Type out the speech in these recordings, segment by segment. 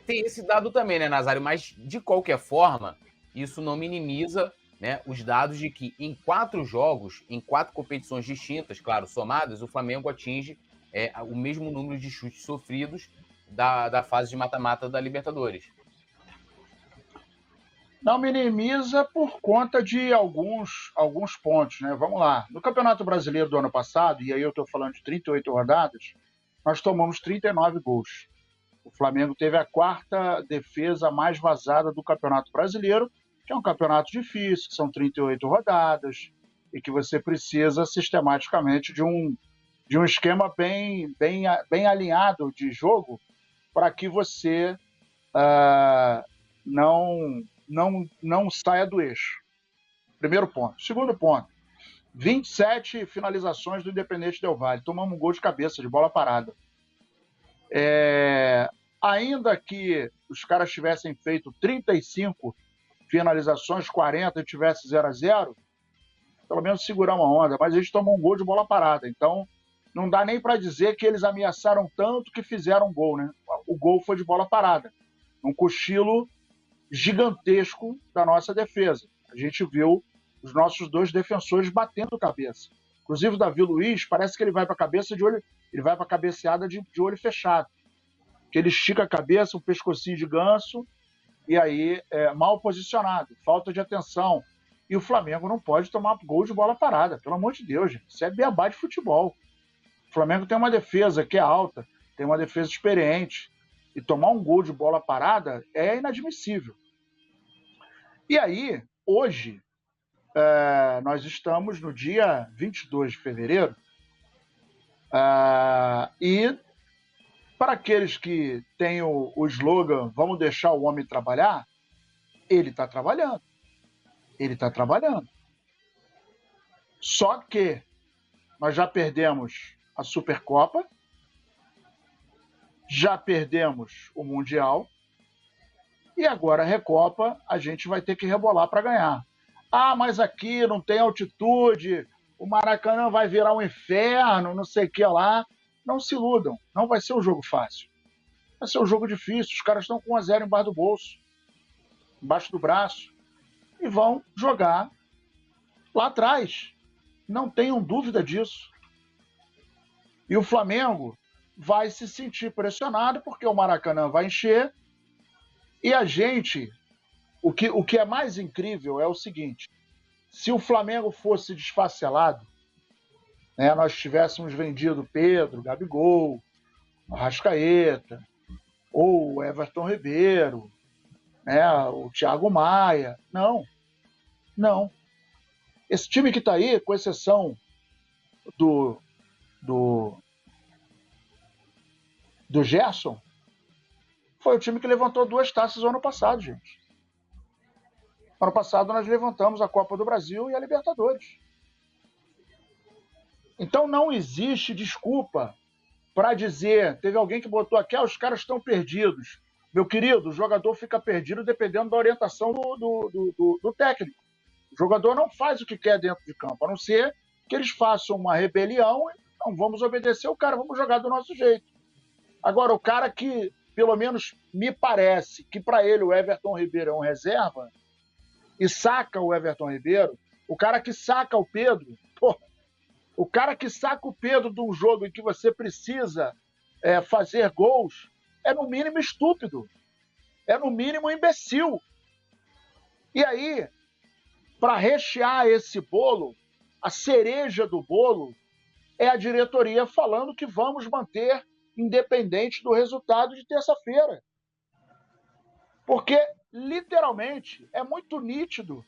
Tem esse dado também, né, Nazário? Mas, de qualquer forma, isso não minimiza, né, os dados de que em 4 jogos, em 4 competições distintas, claro, somadas, o Flamengo atinge o mesmo número de chutes sofridos da fase de mata-mata da Libertadores. Não minimiza por conta de alguns pontos, né? Vamos lá. No Campeonato Brasileiro do ano passado, e aí eu estou falando de 38 rodadas, nós tomamos 39 gols. O Flamengo teve a 4ª defesa mais vazada do Campeonato Brasileiro, que é um campeonato difícil, que são 38 rodadas, e que você precisa sistematicamente de um esquema bem alinhado de jogo para que você não saia do eixo. Primeiro ponto. Segundo ponto, 27 finalizações do Independente Del Valle. Tomamos um gol de cabeça, de bola parada. Ainda que os caras tivessem feito 35 finalizações, 40 e tivesse 0-0, pelo menos segurar uma onda, mas a gente tomou um gol de bola parada. Então, não dá nem para dizer que eles ameaçaram tanto que fizeram um gol, né? O gol foi de bola parada. Um cochilo gigantesco da nossa defesa. A gente viu os nossos 2 defensores batendo cabeça. Inclusive o Davi Luiz, parece que ele vai para a cabeça de olho, ele vai para a cabeceada de olho fechado. Que ele estica a cabeça, um pescocinho de ganso, e aí mal posicionado, falta de atenção. E o Flamengo não pode tomar gol de bola parada, pelo amor de Deus, gente. Isso é beabá de futebol. O Flamengo tem uma defesa que é alta, tem uma defesa experiente, e tomar um gol de bola parada é inadmissível. E aí, hoje, nós estamos no dia 22 de fevereiro, e para aqueles que têm o slogan "Vamos deixar o homem trabalhar", ele está trabalhando. Ele está trabalhando. Só que nós já perdemos a Supercopa, já perdemos o Mundial, e agora a Recopa a gente vai ter que rebolar para ganhar. Mas aqui não tem altitude, o Maracanã vai virar um inferno, não sei o que lá. Não se iludam, não vai ser um jogo fácil. Vai ser um jogo difícil, os caras estão com 1-0 embaixo do bolso, embaixo do braço, e vão jogar lá atrás. Não tenham dúvida disso. E o Flamengo vai se sentir pressionado porque o Maracanã vai encher. E a gente, o que é mais incrível é o seguinte: se o Flamengo fosse desfacelado, né, nós tivéssemos vendido Pedro, Gabigol, Arrascaeta, ou o Everton Ribeiro, né, o Thiago Maia. Não. Esse time que está aí, com exceção do Gerson, foi o time que levantou 2 taças no ano passado, gente. Ano passado nós levantamos a Copa do Brasil e a Libertadores. Então não existe desculpa para dizer, teve alguém que botou aqui, os caras estão perdidos. Meu querido, o jogador fica perdido dependendo da orientação do técnico. O jogador não faz o que quer dentro de campo, a não ser que eles façam uma rebelião e não vamos obedecer o cara, vamos jogar do nosso jeito. Agora, o cara que, pelo menos me parece, que para ele o Everton Ribeiro é um reserva, e saca o Everton Ribeiro, o cara que saca o Pedro, o cara que saca o Pedro de um jogo em que você precisa fazer gols, é no mínimo estúpido, é no mínimo imbecil. E aí, para rechear esse bolo, a cereja do bolo é a diretoria falando que vamos manter independente do resultado de terça-feira. Porque, literalmente, é muito nítido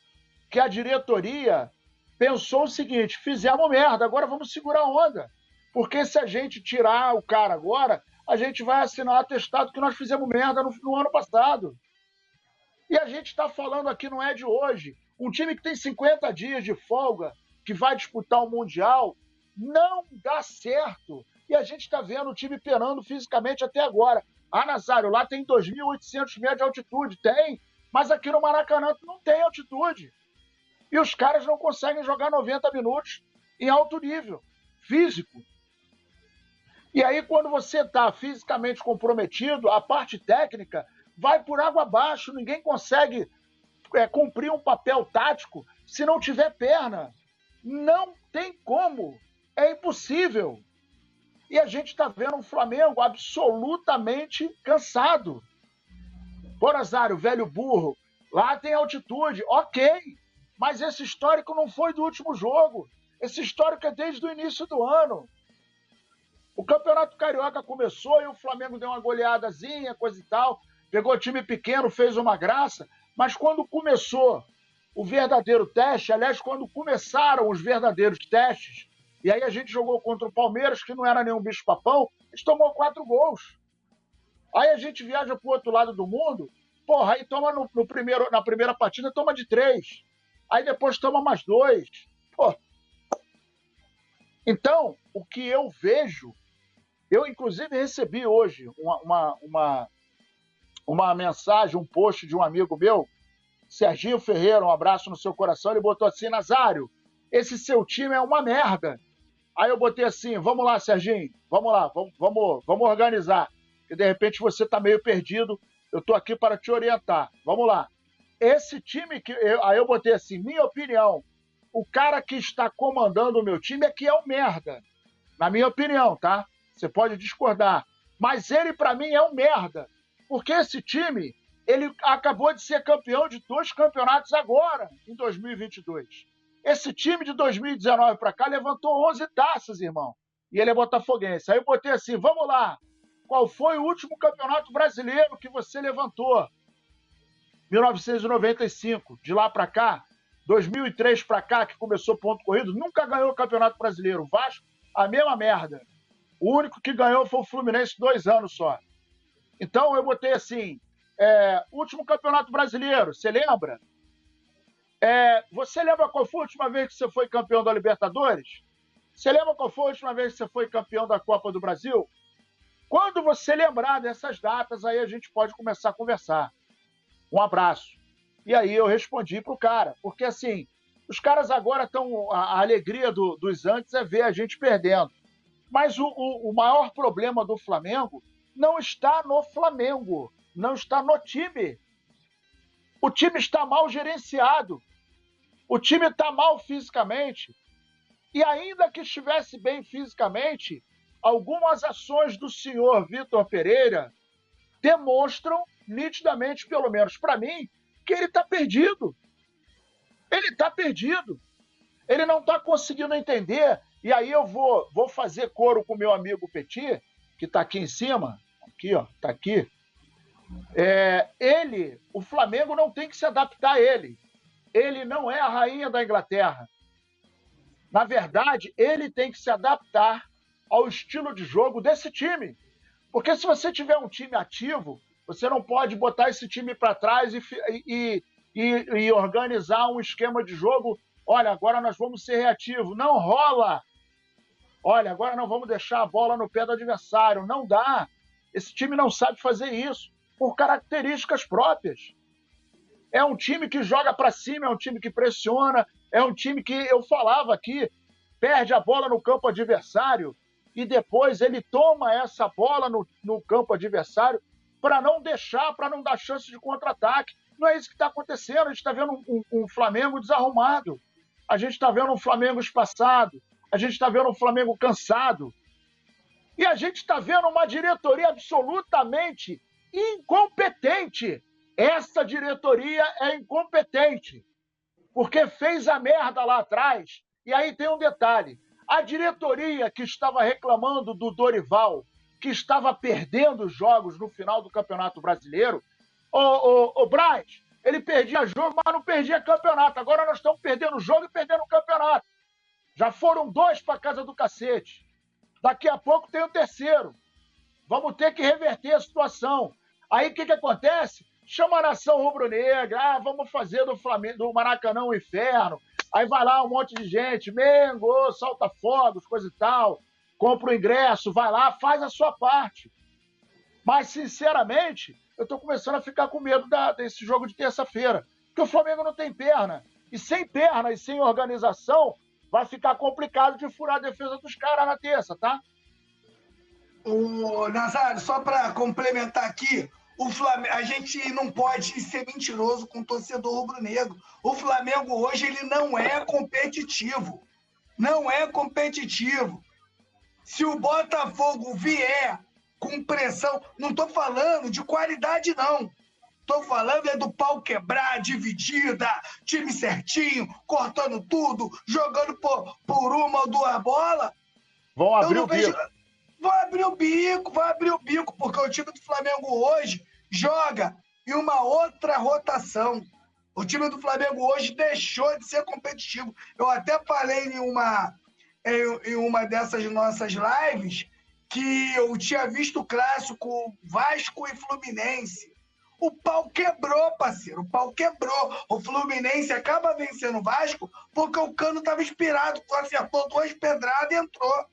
que a diretoria pensou o seguinte: fizemos merda, agora vamos segurar a onda. Porque se a gente tirar o cara agora, a gente vai assinar um atestado que nós fizemos merda no ano passado. E a gente está falando aqui, não é de hoje. Um time que tem 50 dias de folga, que vai disputar o Mundial, não dá certo. E a gente está vendo o time penando fisicamente até agora. Nazário, lá tem 2.800 metros de altitude. Tem, mas aqui no Maracanã não tem altitude. E os caras não conseguem jogar 90 minutos em alto nível físico. E aí, quando você está fisicamente comprometido, a parte técnica vai por água abaixo, ninguém consegue cumprir um papel tático se não tiver perna. Não tem como, é impossível. E a gente está vendo um Flamengo absolutamente cansado. Pô, Nazário, velho burro, lá tem altitude, ok, mas esse histórico não foi do último jogo, esse histórico é desde o início do ano. O Campeonato Carioca começou e o Flamengo deu uma goleadazinha, coisa e tal, pegou time pequeno, fez uma graça, mas quando começou o verdadeiro teste, aliás, quando começaram os verdadeiros testes, e aí a gente jogou contra o Palmeiras, que não era nenhum bicho-papão, a gente tomou 4 gols. Aí a gente viaja para o outro lado do mundo, porra, aí toma na primeira partida, toma de 3. Aí depois toma mais 2. Pô. Então, o que eu vejo, eu inclusive recebi hoje uma mensagem, um post de um amigo meu, Serginho Ferreira, um abraço no seu coração, ele botou assim: Nazário, esse seu time é uma merda. Aí eu botei assim: vamos lá, Serginho, vamos lá, vamos organizar, que de repente você está meio perdido, eu estou aqui para te orientar. Vamos lá. Esse time aí eu botei assim: minha opinião, o cara que está comandando o meu time é que é um merda. Na minha opinião, tá? Você pode discordar. Mas ele, para mim, é um merda. Porque esse time, ele acabou de ser campeão de 2 campeonatos agora, em 2022. Esse time de 2019 para cá levantou 11 taças, irmão. E ele é botafoguense. Aí eu botei assim: vamos lá. Qual foi o último campeonato brasileiro que você levantou? 1995. De lá para cá, 2003 para cá, que começou ponto corrido, nunca ganhou o Campeonato Brasileiro. O Vasco, a mesma merda. O único que ganhou foi o Fluminense, 2 anos só. Então eu botei assim: último Campeonato Brasileiro, você lembra? Você lembra qual foi a última vez que você foi campeão da Libertadores? Você lembra qual foi a última vez que você foi campeão da Copa do Brasil? Quando você lembrar dessas datas, aí a gente pode começar a conversar. Um abraço. E aí eu respondi pro cara, porque assim, os caras agora estão... A alegria dos antes é ver a gente perdendo. Mas o maior problema do Flamengo não está no Flamengo, não está no time. O time está mal gerenciado. O time está mal fisicamente. E ainda que estivesse bem fisicamente, algumas ações do senhor Vitor Pereira demonstram nitidamente, pelo menos para mim, que ele está perdido. Ele está perdido. Ele não está conseguindo entender. E aí eu vou fazer coro com o meu amigo Petit, que está aqui em cima. Aqui, ó, está aqui. O Flamengo não tem que se adaptar a ele. Ele não é a rainha da Inglaterra. Na verdade, ele tem que se adaptar ao estilo de jogo desse time. Porque se você tiver um time ativo, você não pode botar esse time para trás e organizar um esquema de jogo. Olha, agora nós vamos ser reativos. Não rola. Olha, agora não vamos deixar a bola no pé do adversário. Não dá. Esse time não sabe fazer isso por características próprias. É um time que joga para cima, é um time que pressiona, é um time que, eu falava aqui, perde a bola no campo adversário e depois ele toma essa bola no campo adversário para não dar chance de contra-ataque. Não é isso que está acontecendo. A gente está vendo um Flamengo desarrumado. A gente está vendo um Flamengo espaçado. A gente está vendo um Flamengo cansado. E a gente está vendo uma diretoria absolutamente incompetente. Essa diretoria é incompetente, porque fez a merda lá atrás. E aí tem um detalhe: a diretoria que estava reclamando do Dorival, que estava perdendo jogos no final do Campeonato Brasileiro, o Braz, ele perdia jogo, mas não perdia campeonato. Agora nós estamos perdendo jogo e perdendo o campeonato. Já foram 2 para casa do cacete. Daqui a pouco tem o 3º. Vamos ter que reverter a situação. Aí o que acontece? Chama a nação rubro-negra, vamos fazer do Flamengo, do Maracanã um inferno. Aí vai lá um monte de gente, Mengo, solta fogos, coisa e tal, compra o ingresso, vai lá, faz a sua parte. Mas, sinceramente, eu estou começando a ficar com medo desse jogo de terça-feira, porque o Flamengo não tem perna. E sem perna e sem organização, vai ficar complicado de furar a defesa dos caras na terça, tá? O Nazário, só para complementar aqui, o Flamengo, a gente não pode ser mentiroso com o torcedor rubro-negro. O Flamengo hoje ele não é competitivo. Não é competitivo. Se o Botafogo vier com pressão, não estou falando de qualidade, não. Estou falando é do pau quebrar, dividida, time certinho, cortando tudo, jogando por uma ou duas bolas. Vão abrir o bico. Vai abrir o bico, porque o time do Flamengo hoje joga em uma outra rotação. O time do Flamengo hoje deixou de ser competitivo. Eu até falei em uma dessas nossas lives que eu tinha visto o clássico Vasco e Fluminense. O pau quebrou, parceiro. O pau quebrou. O Fluminense acaba vencendo o Vasco porque o Cano estava inspirado. Acertou 2 pedradas e entrou.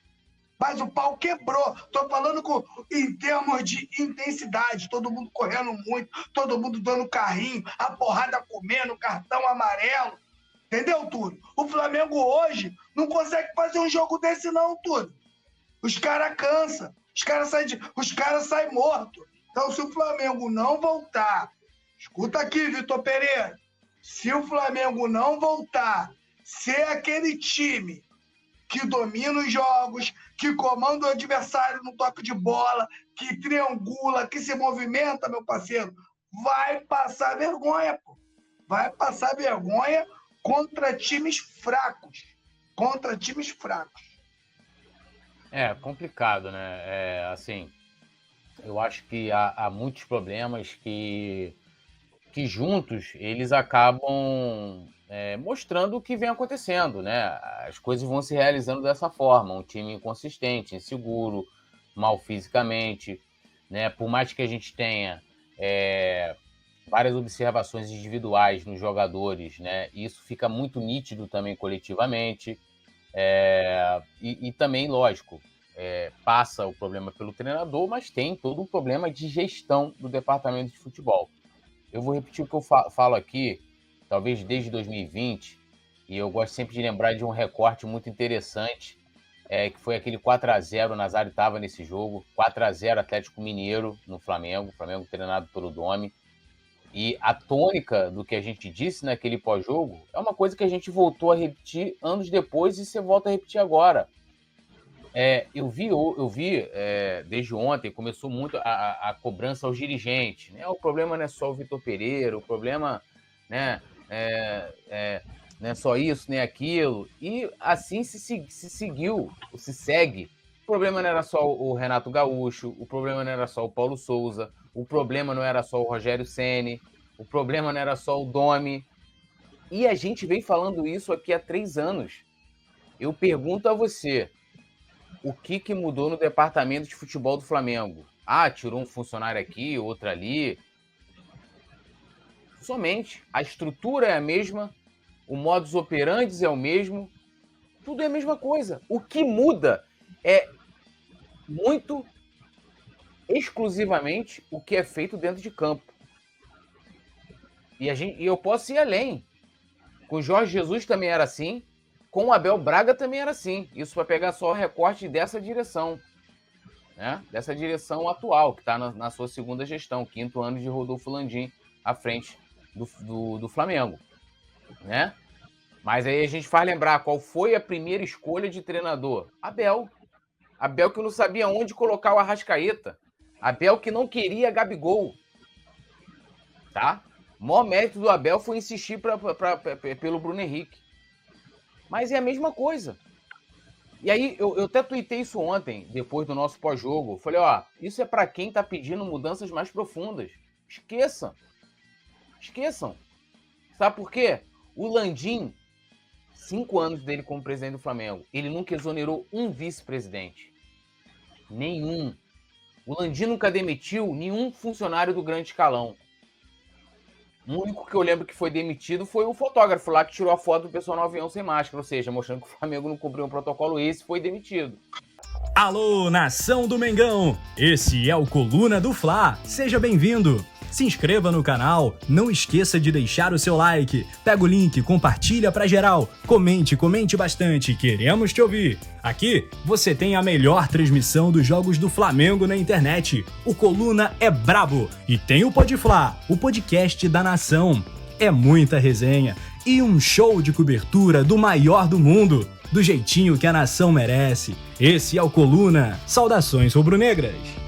Mas o pau quebrou. Estou falando em termos de intensidade. Todo mundo correndo muito, todo mundo dando carrinho, a porrada comendo, cartão amarelo. Entendeu, Túlio? O Flamengo hoje não consegue fazer um jogo desse não, Túlio. Os caras cansam. Os caras saem mortos. Então, se o Flamengo não voltar... Escuta aqui, Vitor Pereira. Se o Flamengo não voltar, ser aquele time que domina os jogos, que comanda o adversário no toque de bola, que triangula, que se movimenta, meu parceiro, vai passar vergonha, pô. Vai passar vergonha contra times fracos. Contra times fracos. É complicado, né? Assim, eu acho que há muitos problemas que juntos eles acabam mostrando o que vem acontecendo, né? As coisas vão se realizando dessa forma, um time inconsistente, inseguro, mal fisicamente, né? Por mais que a gente tenha várias observações individuais nos jogadores, né? Isso fica muito nítido também coletivamente, e também, lógico, passa o problema pelo treinador, mas tem todo um problema de gestão do departamento de futebol. Eu vou repetir o que eu falo aqui, talvez desde 2020, e eu gosto sempre de lembrar de um recorte muito interessante, que foi aquele 4-0, o Nazário estava nesse jogo, 4-0 Atlético Mineiro no Flamengo, Flamengo treinado pelo Domi, e a tônica do que a gente disse naquele pós-jogo é uma coisa que a gente voltou a repetir anos depois e você volta a repetir agora. Eu vi desde ontem, começou muito a cobrança aos dirigentes, né? O problema não é só o Vitor Pereira, o problema, né, não é só isso, nem aquilo. E assim se segue. O problema não era só o Renato Gaúcho, o problema não era só o Paulo Souza, o problema não era só o Rogério Ceni, o problema não era só o Domi. E a gente vem falando isso aqui há 3 anos. Eu pergunto a você, o que mudou no departamento de futebol do Flamengo? Tirou um funcionário aqui, outro ali. Somente. A estrutura é a mesma, o modus operandi é o mesmo, tudo é a mesma coisa. O que muda é muito exclusivamente o que é feito dentro de campo. E eu posso ir além. Com o Jorge Jesus também era assim, com o Abel Braga também era assim. Isso para pegar só o recorte dessa direção, né? Dessa direção atual, que está na sua segunda gestão, 5º ano de Rodolfo Landim à frente do Flamengo, né? Mas aí a gente faz lembrar qual foi a primeira escolha de treinador. Abel que não sabia onde colocar o Arrascaeta. Abel que não queria Gabigol. Tá? O maior mérito do Abel foi insistir pelo Bruno Henrique. Mas é a mesma coisa. E aí, eu até tuitei isso ontem, depois do nosso pós-jogo. Falei, isso é para quem tá pedindo mudanças mais profundas. Esqueçam. Sabe por quê? O Landim, 5 anos dele como presidente do Flamengo, ele nunca exonerou um vice-presidente. Nenhum. O Landim nunca demitiu nenhum funcionário do grande escalão. O único que eu lembro que foi demitido foi o fotógrafo lá que tirou a foto do pessoal no avião sem máscara, ou seja, mostrando que o Flamengo não cumpriu um protocolo, esse foi demitido. Alô, nação do Mengão! Esse é o Coluna do Fla, seja bem-vindo! Se inscreva no canal, não esqueça de deixar o seu like, pega o link, compartilha pra geral, comente bastante, queremos te ouvir. Aqui você tem a melhor transmissão dos jogos do Flamengo na internet. O Coluna é brabo e tem o Podfla, o podcast da nação. É muita resenha e um show de cobertura do maior do mundo, do jeitinho que a nação merece. Esse é o Coluna. Saudações rubro-negras.